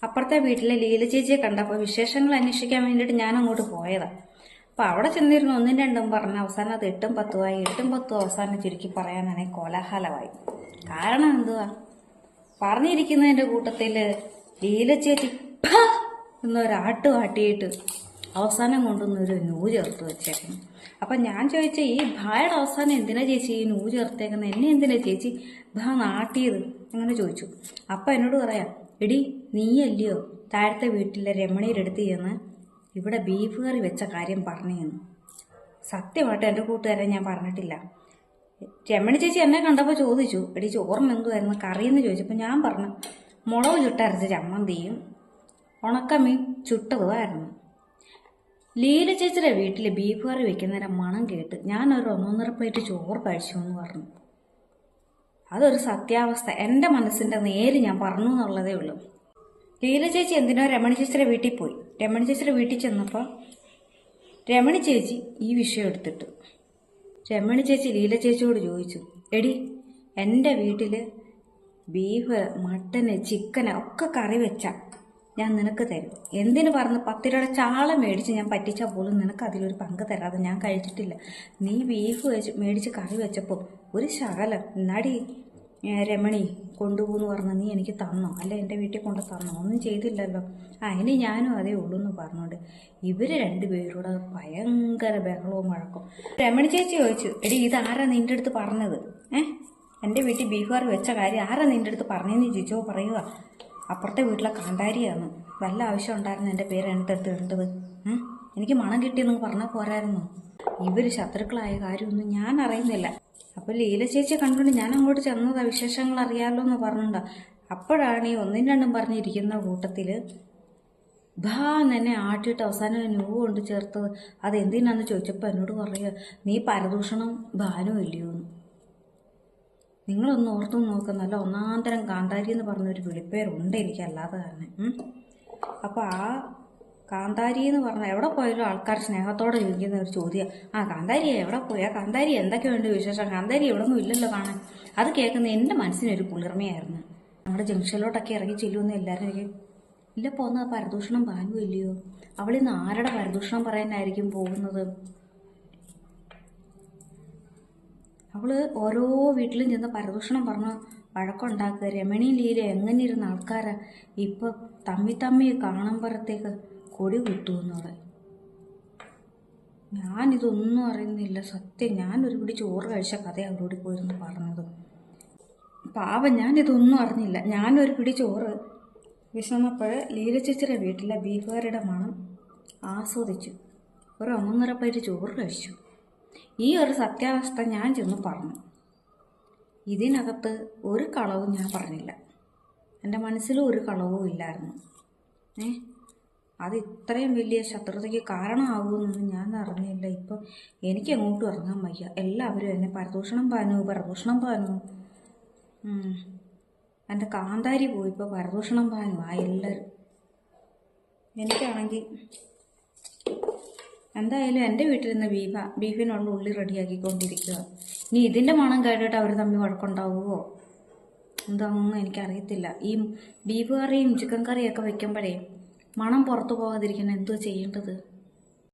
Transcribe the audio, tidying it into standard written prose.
അപ്പുറത്തെ വീട്ടിലെ ലീല ചേച്ചിയെ കണ്ടപ്പോൾ വിശേഷങ്ങൾ അന്വേഷിക്കാൻ വേണ്ടിയിട്ട് ഞാൻ അങ്ങോട്ട് പോയതാണ്. അപ്പം അവിടെ ചെന്നിരുന്ന് ഒന്നും രണ്ടും പറഞ്ഞ് അവസാനം അത് 8ഉം 10ഉമായി. 8ഉം 10ഉം അവസാനം ചുരുക്കി പറയാനാണെങ്കിൽ കോലാഹലമായി. കാരണം എന്തുവാ? പറഞ്ഞിരിക്കുന്നതിൻ്റെ കൂട്ടത്തിൽ ലീല ചേച്ചി എന്നൊരാട്ട് കാട്ടിയിട്ട് അവസാനം കൊണ്ടുവന്നൊരു നൂ ചേർത്ത് വെച്ചേക്കണം. അപ്പം ഞാൻ ചോദിച്ച ഈ ഭായുടെ അവസാനം എന്തിനാ ചേച്ചി ഈ നൂ ചേർത്തേക്കുന്നത്? എന്നെ എന്തിനാ ചേച്ചി ഭാ നാട്ടിയത്? അങ്ങനെ ചോദിച്ചു. അപ്പം എന്നോട് പറയാം, എടി നീയല്ലയോ താഴത്തെ വീട്ടിലെ രമണിയുടെ അടുത്ത് ചെന്ന് ഇവിടെ ബീഫ് കറി വെച്ച കാര്യം പറഞ്ഞെന്ന്. സത്യമായിട്ട് എൻ്റെ കൂട്ടുകാരെ ഞാൻ പറഞ്ഞിട്ടില്ല. രമണി ചേച്ചി എന്നെ കണ്ടപ്പോൾ ചോദിച്ചു, എടി ചോറിന് എന്തുമായിരുന്നു കറിയെന്ന് ചോദിച്ചപ്പോൾ ഞാൻ പറഞ്ഞു മുളക് ചുട്ടരച്ച ചമ്മന്തിയും ഉണക്കമീൻ ചുട്ടതുമായിരുന്നു. ലീല ചേച്ചിയുടെ വീട്ടിൽ ബീഫ് കറി വെക്കുന്നതിൻ്റെ മണം കേട്ട് ഞാനൊരു 1.5 പ്ലേറ്റ് ചോറ് കഴിച്ചു എന്ന് പറഞ്ഞു. അതൊരു സത്യാവസ്ഥ. എൻ്റെ മനസ്സിൻ്റെ നേര് ഞാൻ പറഞ്ഞു എന്നുള്ളതേ ഉള്ളൂ. ലീല ചേച്ചി എന്തിനോ രമണി ചേച്ചിയുടെ വീട്ടിൽ പോയി. രമണി ചേച്ചിയുടെ വീട്ടിൽ ചെന്നപ്പോൾ രമണി ചേച്ചി ഈ വിഷയം എടുത്തിട്ട് രമണി ചേച്ചി ലീല ചേച്ചിയോട് ചോദിച്ചു, എടി എൻ്റെ വീട്ടിൽ ബീഫ് മട്ടന് ചിക്കന് ഒക്കെ കറി വെച്ചാൽ ഞാൻ നിനക്ക് തരും. എന്തിനു പറഞ്ഞ് 10 രൂപയുടെ ചാള മേടിച്ച് ഞാൻ പറ്റിച്ചാൽ പോലും നിനക്ക് അതിലൊരു പങ്ക് തരാതെ ഞാൻ കഴിച്ചിട്ടില്ല. നീ ബീഫ് മേടിച്ച് കറി വെച്ചപ്പോൾ ഒരു ശകലം നടി രമണി കൊണ്ടുപോകുന്നു പറഞ്ഞ് നീ എനിക്ക് തന്നോ? അല്ല എൻ്റെ വീട്ടിൽ കൊണ്ട് തന്നോ? ഒന്നും ചെയ്തില്ലല്ലോ. ഇനി ഞാനും അതേ ഉള്ളൂ എന്ന് പറഞ്ഞോണ്ട് ഇവർ രണ്ടുപേരോട് ഭയങ്കര ബഹളവും വഴക്കും. രമണി ചേച്ചി ചോദിച്ചു, എടി ഇതാരാ നിൻ്റെ അടുത്ത് പറഞ്ഞത്? എൻ്റെ വീട്ടിൽ ബീഫ് കറി വെച്ച കാര്യം ആരാ നിൻ്റെ അടുത്ത് പറഞ്ഞതെന്ന് ചോദിച്ചോ? പറയുക അപ്പുറത്തെ വീട്ടിലെ കാന്താരിയാണ്. വല്ല ആവശ്യം ഉണ്ടായിരുന്നു എൻ്റെ പേര് എടുത്ത് ഇടേണ്ടത്? എനിക്ക് മണം കിട്ടിയെന്ന് പറഞ്ഞാൽ പോരായിരുന്നു. ഇവർ ശത്രുക്കളായ കാര്യമൊന്നും ഞാൻ അറിയുന്നില്ല. അപ്പോൾ ലീല ചേച്ചിയെ കണ്ടുകൊണ്ട് ഞാൻ അങ്ങോട്ട് ചെന്നതാ വിശേഷങ്ങൾ അറിയാമല്ലോ എന്ന് പറഞ്ഞുണ്ടാ. അപ്പോഴാണ് ഈ 1ഉം 2ഉം പറഞ്ഞിരിക്കുന്ന കൂട്ടത്തിൽ എന്നെ ആട്ടിയിട്ട് അവസാനം നൂ കൊണ്ട് ചേർത്തത്. അതെന്തിനാന്ന് ചോദിച്ചപ്പോൾ എന്നോട് പറയുക, നീ പരദൂഷണം ഭാനും ഇല്ലയോ എന്ന്. നിങ്ങളൊന്ന് ഓർത്തു നോക്കുന്നല്ല, ഒന്നാന്തരം കാന്താരി എന്ന് പറഞ്ഞൊരു വിളിപ്പേരുണ്ട് എനിക്കല്ലാതെ തന്നെ. അപ്പോൾ ആ കാന്താരി എന്ന് പറഞ്ഞാൽ എവിടെ പോയാലും ആൾക്കാർ സ്നേഹത്തോടെ ചോദിക്കുന്ന ഒരു ചോദ്യം, കാന്താരി എവിടെ പോയാ? കാന്താരി എന്തൊക്കെ വേണ്ട വിശേഷം? കാന്താരി എവിടെ ഒന്നും ഇല്ലല്ലോ കാണാൻ. അത് കേൾക്കുന്ന എൻ്റെ മനസ്സിനൊരു കുളിർമയായിരുന്നു. നമ്മുടെ ജംഗ്ഷനിലോട്ടൊക്കെ ഇറങ്ങി ചെല്ലുമെന്ന് എല്ലാവരും എനിക്ക് ഇല്ല പോകുന്നത് പരദൂഷണം ഭാനും ഇല്ലയോ? അവളിന്ന് ആരുടെ പരദൂഷണം പറയാനായിരിക്കും പോകുന്നത്? അവള് ഓരോ വീട്ടിലും ചെന്ന് പരദൂഷണം പറഞ്ഞ് വഴക്കുണ്ടാക്കുക. രമണി ലീല എങ്ങനെ ഇരുന്ന ആൾക്കാരാ ഇപ്പൊ തമ്മി കാണുമ്പോഴത്തേക്ക് കൊടി കുത്തുമെന്നോടെ. ഞാനിതൊന്നും അറിയുന്നില്ല. സത്യം, ഞാനൊരു പിടി ചോറ് കഴിച്ച കഥ അവരോട് പോയിരുന്നു പറഞ്ഞത്. പാവം, ഞാനിതൊന്നും അറിഞ്ഞില്ല. ഞാനൊരു പിടി ചോറ് വിശന്നപ്പോൾ ലീല ചേച്ചിയുടെ വീട്ടിലെ ബീഫ് കറിയുടെ മണം ആസ്വദിച്ചു. ഒരു 1.5 പ്ലേറ്റ് ചോറ് കഴിച്ചു. ഈ ഒരു സത്യാവസ്ഥ ഞാൻ ചെന്ന് പറഞ്ഞു. ഇതിനകത്ത് ഒരു കളവും ഞാൻ പറഞ്ഞില്ല. എൻ്റെ മനസ്സിലും ഒരു കളവും ഇല്ലായിരുന്നു. അത് ഇത്രയും വലിയ ശത്രുതയ്ക്ക് കാരണമാകുമെന്നൊന്നും ഞാൻ അറിഞ്ഞില്ല. ഇപ്പം എനിക്ക് അങ്ങോട്ടും ഇറങ്ങാൻ വയ്യ. എല്ലാവരും എന്നെ പരദൂഷണം പാനു. എൻ്റെ കാന്താരി പോയിപ്പോൾ പരദൂഷണം പാനു എല്ലാവരും. എനിക്കാണെങ്കിൽ എന്തായാലും എൻ്റെ വീട്ടിൽ നിന്ന് ബീഫിനുള്ള ഉള്ളി റെഡിയാക്കിക്കൊണ്ടിരിക്കുക. ഇനി ഇതിൻ്റെ മണം കേട്ടിട്ട് അവർ തമ്മിൽ വഴക്കുണ്ടാവുമോ എന്താണെന്നൊന്നും എനിക്കറിയത്തില്ല. ഈ ബീഫ് കറിയും ചിക്കൻ കറിയൊക്കെ വെക്കുമ്പോഴേ മണം പുറത്തു പോകാതിരിക്കാൻ എന്തുവാ ചെയ്യേണ്ടത്?